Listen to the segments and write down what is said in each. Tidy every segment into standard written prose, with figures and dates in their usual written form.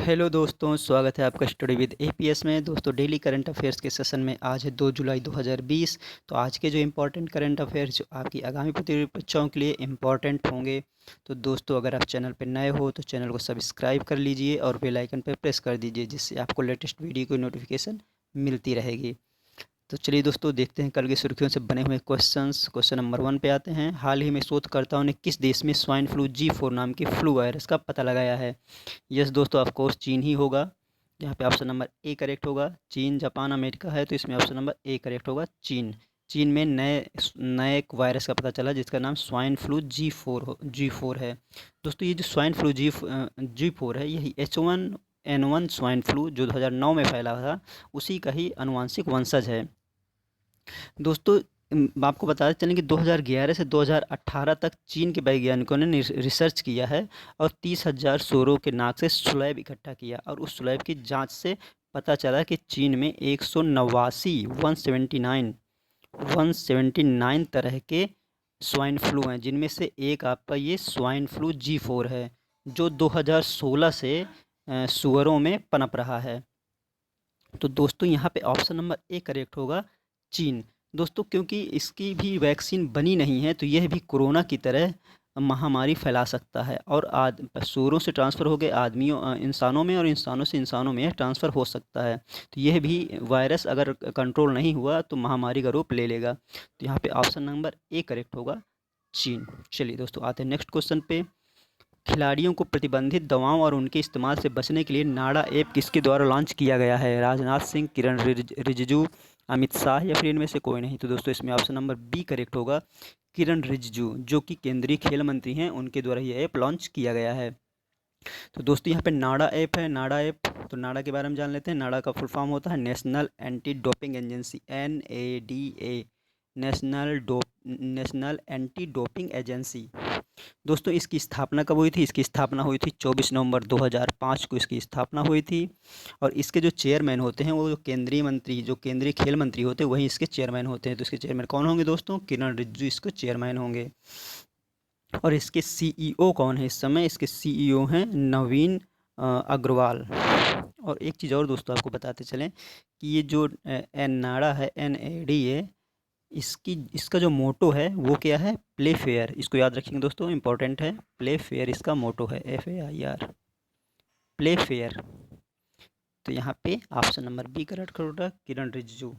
Hello दोस्तों, स्वागत है आपका स्टडी विद एपीएस में। दोस्तों, डेली करंट अफेयर्स के सेशन में आज है 2 जुलाई 2020। तो आज के जो इम्पोर्टेंट करंट अफेयर्स जो आपकी आगामी प्रतियोगी परीक्षाओं के लिए इम्पोर्टेंट होंगे, तो दोस्तों अगर आप चैनल पर नए हो तो चैनल को सब्सक्राइब कर लीजिए और बेल आइकन पर प्रेस कर दीजिए, जिससे आपको लेटेस्ट वीडियो की नोटिफिकेशन मिलती रहेगी। तो चलिए दोस्तों, देखते हैं कल की सुर्खियों से बने हुए क्वेश्चंस। क्वेश्चन नंबर 1 पे आते हैं। हाल ही में शोधकर्ताओं ने किस देश में स्वाइन फ्लू G4 नाम के फ्लू वायरस का पता लगाया है? यस दोस्तों, ऑफ कोर्स चीन ही होगा। यहाँ पे ऑप्शन नंबर ए करेक्ट होगा। चीन, जापान, अमेरिका है, तो इसमें ऑप्शन नंबर ए करेक्ट होगा, चीन। चीन में नए नए एक वायरस का पता चला जिसका नाम स्वाइन फ्लू जी फोर है। दोस्तों, ये जो स्वाइन फ्लू जी फोर है, यही H1N1 स्वाइन फ्लू जो 2009 में फैला था, उसी का ही अनुवांशिक वंशज है। दोस्तों, आपको बताते चलें कि 2011 से 2018 तक चीन के वैज्ञानिकों ने रिसर्च किया है और 30,000 सूअरों के नाक से स्लैब इकट्ठा किया, और उस स्लैब की जांच से पता चला कि चीन में 179 तरह के स्वाइन फ्लू हैं, जिनमें से एक आपका ये स्वाइन फ्लू G4 है, जो 2016 से सूअरों में पनप रहा है। तो दोस्तों, यहाँ पे ऑप्शन नंबर ए करेक्ट होगा, चीन। दोस्तों, क्योंकि इसकी भी वैक्सीन बनी नहीं है, तो यह भी कोरोना की तरह महामारी फैला सकता है, और सूअरों से ट्रांसफ़र हो गए इंसानों में, और इंसानों से इंसानों में ट्रांसफ़र हो सकता है। तो यह भी वायरस अगर कंट्रोल नहीं हुआ तो महामारी का रूप ले लेगा। तो यहाँ पे ऑप्शन नंबर ए करेक्ट होगा, चीन। चलिए दोस्तों, आते हैं नेक्स्ट क्वेश्चन पे। खिलाड़ियों को प्रतिबंधित दवाओं और उनके इस्तेमाल से बचने के लिए नाडा ऐप किसके द्वारा लॉन्च किया गया है? राजनाथ सिंह, किरण रिजिजू, अमित शाह, या फिर इनमें से कोई नहीं? तो दोस्तों, इसमें ऑप्शन नंबर बी करेक्ट होगा, किरण रिजिजू, जो कि केंद्रीय खेल मंत्री हैं, उनके द्वारा ये ऐप लॉन्च किया गया है। तो दोस्तों, यहाँ पे नाडा ऐप है, नाडा ऐप। तो नाडा के बारे में जान लेते हैं। नाडा का फुल फॉर्म होता है national anti doping agency, NADA, national anti doping agency. दोस्तों, इसकी स्थापना कब हुई थी? इसकी स्थापना हुई थी 24 नवंबर 2005 को इसकी स्थापना हुई थी। और इसके जो चेयरमैन होते हैं, वो जो केंद्रीय खेल मंत्री होते हैं, वही इसके चेयरमैन होते हैं। तो इसके चेयरमैन कौन होंगे दोस्तों? किरण रिजिजू इसके चेयरमैन होंगे। और इसके CEO कौन है इस समय? इसके CEO हैं नवीन अग्रवाल। और एक चीज़ और दोस्तों आपको बताते चलें कि ये जो नाडा है, NADA, इसका जो मोटो है वो क्या है? Play fair. इसको याद रखेंगे दोस्तों, इंपॉर्टेंट है। प्ले फेयर इसका मोटो है, FAIR, प्ले फेयर। तो यहाँ पे ऑप्शन नंबर बी करेक्ट होगा, किरण रिजिजू।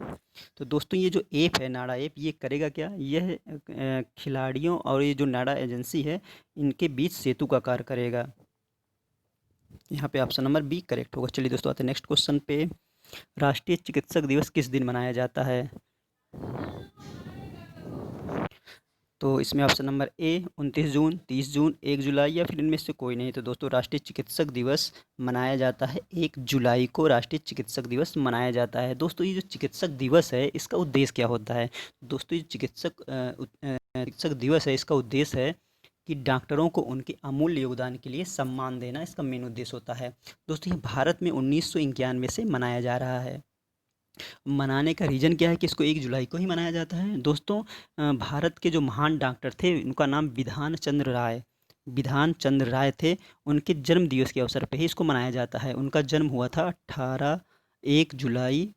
तो दोस्तों, ये जो ऐप है, नाडा ऐप, ये करेगा क्या? यह खिलाड़ियों और ये जो नाडा एजेंसी है, इनके बीच सेतु का कार्य करेगा। यहाँ पे ऑप्शन नंबर बी करेक्ट होगा। चलिए दोस्तों, आते हैं नेक्स्ट क्वेश्चन पे। राष्ट्रीय चिकित्सक दिवस किस दिन मनाया जाता है? तो इसमें ऑप्शन नंबर ए 29 जून, 30 जून, 1 जुलाई, या फिर इनमें से कोई नहीं? तो दोस्तों, राष्ट्रीय चिकित्सक दिवस मनाया जाता है 1 जुलाई को। राष्ट्रीय चिकित्सक दिवस मनाया जाता है। दोस्तों, ये जो चिकित्सक दिवस है, इसका उद्देश्य क्या होता है? दोस्तों, ये चिकित्सक दिवस है, इसका उद्देश्य है कि डॉक्टरों को उनके अमूल्य योगदान के लिए सम्मान देना, इसका मेन उद्देश्य होता है। दोस्तों, ये भारत में 1991 से मनाया जा रहा है। मनाने का रीज़न क्या है कि इसको 1 जुलाई को ही मनाया जाता है? दोस्तों, भारत के जो महान डॉक्टर थे, उनका नाम विधान चंद्र राय थे। उनके जन्म दिवस के अवसर पे ही इसको मनाया जाता है। उनका जन्म हुआ था 1 जुलाई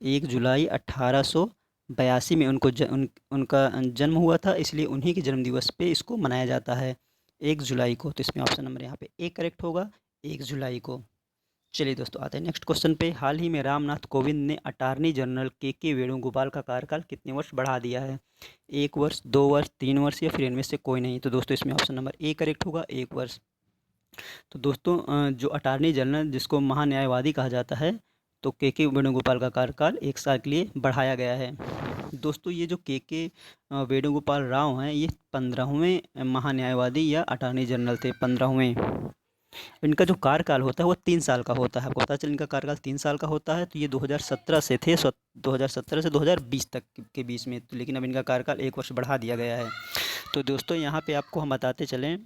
1882 में उनका जन्म हुआ था, इसलिए उन्हीं के जन्म दिवस पे इसको मनाया जाता है 1 जुलाई को। तो इसमें ऑप्शन नंबर यहाँ पे ए करेक्ट होगा, 1 जुलाई को। चलिए दोस्तों, आते हैं नेक्स्ट क्वेश्चन पे। हाल ही में रामनाथ कोविंद ने अटॉर्नी जनरल के वेणुगोपाल का कार्यकाल कितने वर्ष बढ़ा दिया है? 1 वर्ष, 2 वर्ष, 3 वर्ष, या फिर इनमें से कोई नहीं? तो दोस्तों, इसमें ऑप्शन नंबर ए करेक्ट होगा, 1 वर्ष। तो दोस्तों, जो अटॉर्नी जनरल जिसको महान्यायवादी कहा जाता है, तो के वेणुगोपाल का कार्यकाल 1 साल के लिए बढ़ाया गया है। दोस्तों, ये जो के वेणुगोपाल राव हैं, ये 15वें महान्यायवादी या अटॉर्नी जनरल थे, 15वें। इनका जो कार्यकाल होता है वो 3 साल का होता है। आपको पता चल, इनका कार्यकाल 3 साल का होता है। तो ये 2017 से थे, 2017 से 2020 तक के बीच में। तो लेकिन अब इनका कार्यकाल 1 वर्ष बढ़ा दिया गया है। तो दोस्तों, यहाँ पे आपको हम बताते चलें,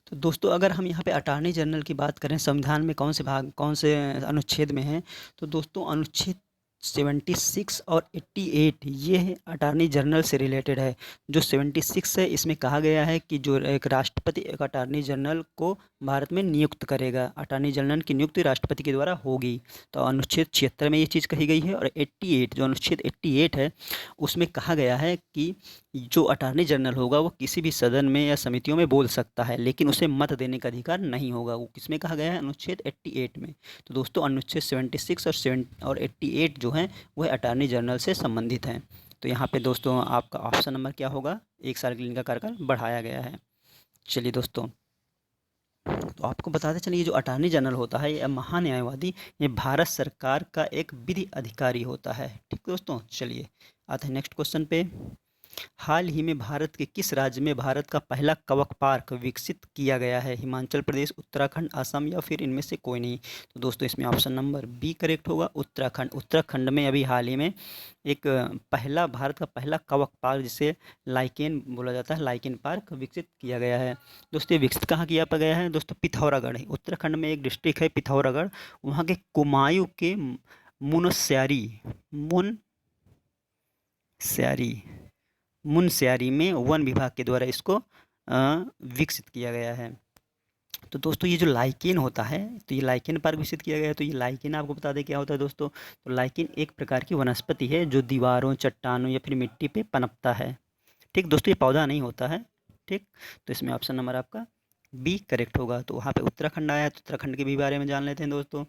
तो दोस्तों, अगर हम यहाँ पे अटॉर्नी जनरल की बात करें, संविधान में कौन से अनुच्छेद में है? तो दोस्तों, अनुच्छेद 76 और 88 ये अटॉर्नी जनरल से रिलेटेड है। जो 76 है इसमें कहा गया है कि जो एक राष्ट्रपति एक अटॉर्नी जनरल को भारत में नियुक्त करेगा, अटॉर्नी जनरल की नियुक्ति राष्ट्रपति के द्वारा होगी। तो अनुच्छेद 76 में ये चीज़ कही गई है। और 88 जो अनुच्छेद 88 है उसमें कहा गया है कि जो अटॉर्नी जनरल होगा वो किसी भी सदन में या समितियों में बोल सकता है, लेकिन उसे मत देने का अधिकार नहीं होगा। वो किसमें कहा गया है? अनुच्छेद 88 में। तो दोस्तों अनुच्छेद 76 और 88 जो हैं वह अटॉर्नी जनरल से संबंधित हैं। तो यहाँ पे दोस्तों आपका ऑप्शन नंबर क्या होगा? 1 साल के लिए इनका कार्यकाल बढ़ाया गया है। चलिए दोस्तों, तो आपको बताते चलिए, जो अटॉर्नी जनरल होता है, यह महान्यायवादी, ये भारत सरकार का एक विधि अधिकारी होता है। ठीक दोस्तों, चलिए आते हैं नेक्स्ट क्वेश्चन पे। हाल ही में भारत के किस राज्य में भारत का पहला कवक पार्क विकसित किया गया है? हिमाचल प्रदेश, उत्तराखंड, असम या फिर इनमें से कोई नहीं? तो दोस्तों इसमें ऑप्शन नंबर बी करेक्ट होगा, उत्तराखंड। उत्तराखंड में अभी हाल ही में एक भारत का पहला कवक पार्क, जिसे लाइकेन बोला जाता है, लाइकेन पार्क विकसित किया गया है। दोस्तों ये विकसित कहाँ किया गया है? दोस्तों पिथौरागढ़ है। उत्तराखंड में एक डिस्ट्रिक्ट है पिथौरागढ़, वहाँ के कुमायूं के मुनस्यारी में वन विभाग के द्वारा इसको विकसित किया गया है। तो दोस्तों ये जो लाइकेन होता है, तो ये लाइकेन पार्क विकसित किया गया है। तो ये लाइकेन आपको बता दें क्या होता है दोस्तों? तो लाइकेन एक प्रकार की वनस्पति है जो दीवारों, चट्टानों या फिर मिट्टी पे पनपता है। ठीक दोस्तों, ये पौधा नहीं होता है। ठीक, तो इसमें ऑप्शन नंबर आपका बी करेक्ट होगा। तो वहाँ पे उत्तराखंड आया है, तो उत्तराखंड के भी बारे में जान लेते हैं दोस्तों।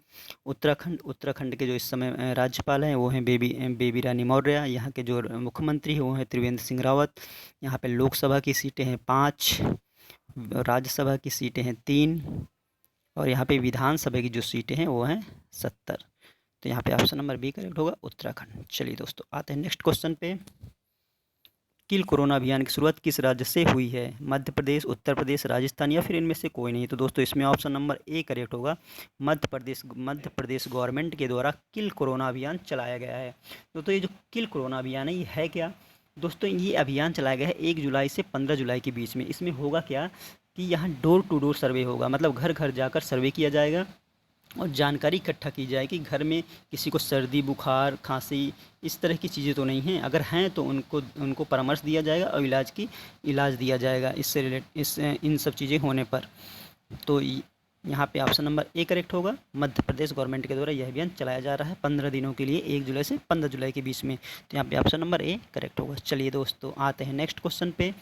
उत्तराखंड के जो इस समय राज्यपाल हैं वो हैं बेबी रानी मौर्य। यहाँ के जो मुख्यमंत्री हैं वो हैं त्रिवेंद्र सिंह रावत। यहाँ पे लोकसभा की सीटें हैं 5, राज्यसभा की सीटें हैं 3, और यहाँ पे विधानसभा की जो सीटें हैं वो हैं 70। तो यहाँ पे ऑप्शन नंबर बी करेक्ट होगा, उत्तराखंड। चलिए दोस्तों आते हैं नेक्स्ट क्वेश्चन पे। किल कोरोना अभियान की शुरुआत किस राज्य से हुई है? मध्य प्रदेश, उत्तर प्रदेश, राजस्थान या फिर इनमें से कोई नहीं? तो दोस्तों इसमें ऑप्शन नंबर ए करेक्ट होगा, मध्य प्रदेश गवर्नमेंट के द्वारा किल कोरोना अभियान चलाया गया है। दोस्तों ये जो किल कोरोना अभियान है ये है क्या? दोस्तों ये अभियान चलाया गया है 1 जुलाई से 15 जुलाई के बीच में। इसमें होगा क्या कि यहाँ डोर टू डोर सर्वे होगा, मतलब घर घर जाकर सर्वे किया जाएगा और जानकारी इकट्ठा की जाए कि घर में किसी को सर्दी, बुखार, खांसी इस तरह की चीज़ें तो नहीं हैं। अगर हैं तो उनको परामर्श दिया जाएगा और इलाज दिया जाएगा इससे इन सब चीज़ें होने पर। तो यहाँ पे ऑप्शन नंबर ए करेक्ट होगा, मध्य प्रदेश गवर्नमेंट के द्वारा यह अभियान चलाया जा रहा है 15 दिनों के लिए, 1 जुलाई से 15 जुलाई के बीच में। तो यहाँ पे ऑप्शन नंबर ए करेक्ट होगा। चलिए दोस्तों आते हैं नेक्स्ट क्वेश्चन पे।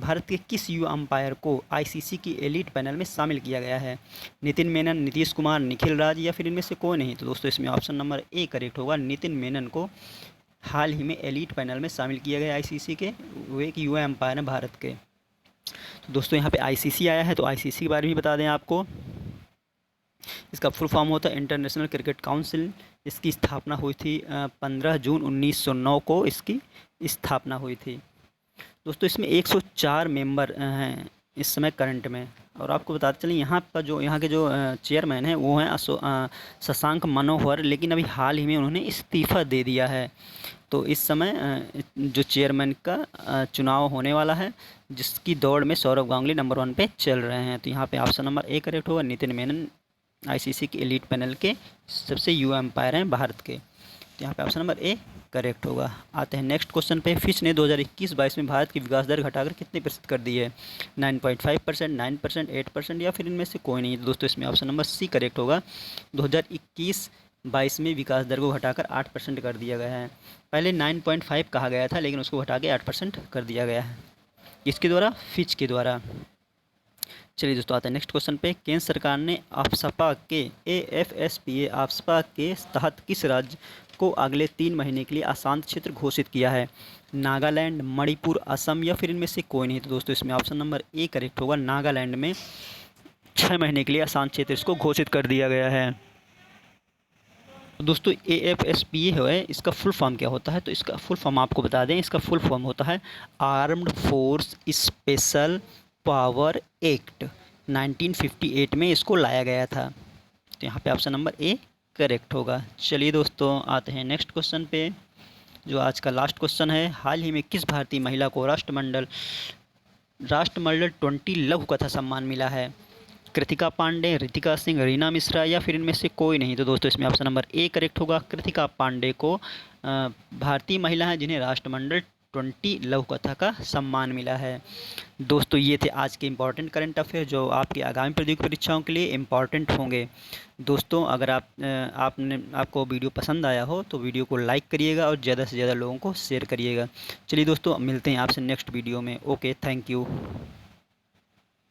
भारत के किस युवा अंपायर को आईसीसी की एलीट पैनल में शामिल किया गया है? नितिन मेनन, नीतीश कुमार, निखिल राज या फिर इनमें से कोई नहीं? तो दोस्तों इसमें ऑप्शन नंबर ए करेक्ट होगा, नितिन मेनन को हाल ही में एलीट पैनल में शामिल किया गया आईसीसी के। वो एक युवा अंपायर हैं भारत के। तो दोस्तों यहाँ पे आईसीसी आया है, तो आईसीसी के बारे में बता दें आपको। इसका फुल फॉर्म होता है इंटरनेशनल क्रिकेट काउंसिल। इसकी स्थापना हुई थी 15 जून 1909 को इसकी स्थापना हुई थी। दोस्तों इसमें 104 मेंबर हैं इस समय करंट में। और आपको बताते चलें यहाँ के जो चेयरमैन हैं वो हैं शशांक मनोहर, लेकिन अभी हाल ही में उन्होंने इस्तीफ़ा दे दिया है। तो इस समय जो चेयरमैन का चुनाव होने वाला है, जिसकी दौड़ में सौरव गांगुली नंबर 1 पे चल रहे हैं। तो यहाँ पे ऑप्शन नंबर ए करेक्ट होगा, नितिन मेनन आईसीसी के एलीट पैनल के सबसे युवा एम्पायर हैं भारत के। तो यहाँ पे ऑप्शन नंबर ए करेक्ट होगा। आते हैं नेक्स्ट क्वेश्चन पे। फिच ने 2021-22 में भारत की विकास दर घटाकर कितने प्रतिशत कर दी है? 9.5%, 9%, 8% या फिर इनमें से कोई नहीं? तो दोस्तों इसमें ऑप्शन नंबर सी करेक्ट होगा, 2021-22 में विकास दर को घटाकर 8% कर दिया गया है। पहले 9.5 कहा गया था, लेकिन उसको घटा के 8% कर दिया गया है। इसके द्वारा, फिच के द्वारा। चलिए दोस्तों आते हैं नेक्स्ट क्वेश्चन पे। केंद्र सरकार ने आफ्सपा के तहत किस राज्य को अगले 3 महीने के लिए अशांत क्षेत्र घोषित किया है? नागालैंड, मणिपुर, असम या फिर इनमें से कोई नहीं? तो दोस्तों इसमें ऑप्शन नंबर ए करेक्ट होगा, नागालैंड में 6 महीने के लिए अशांत क्षेत्र इसको घोषित कर दिया गया है। दोस्तों AFSPA है, इसका फुल फॉर्म क्या होता है? तो इसका फुल फॉर्म आपको बता दें, इसका फुल फॉर्म होता है armed force special power act. 1958 में इसको लाया गया था। तो यहाँ पे ऑप्शन नंबर ए करेक्ट होगा। चलिए दोस्तों आते हैं नेक्स्ट क्वेश्चन पे, जो आज का लास्ट क्वेश्चन है। हाल ही में किस भारतीय महिला को राष्ट्रमंडल 20 लघु कथा सम्मान मिला है? कृतिका पांडे, रितिका सिंह, रीना मिश्रा या फिर इनमें से कोई नहीं। तो दोस्तों इसमें ऑप्शन नंबर ए करेक्ट होगा। कृतिका पांडे को भारतीय महिला हैं जिन्हें राष्ट्रमंडल 20 लघु कथा का सम्मान मिला है। दोस्तों ये थे आज के इम्पॉर्टेंट करंट अफेयर जो आपकी आगामी प्रतियोगी परीक्षाओं के लिए इम्पॉर्टेंट होंगे। दोस्तों अगर आपको वीडियो पसंद आया हो तो वीडियो को लाइक करिएगा और ज़्यादा से ज़्यादा लोगों को शेयर करिएगा। चलिए दोस्तों मिलते हैं आपसे नेक्स्ट वीडियो में। Okay, thank you.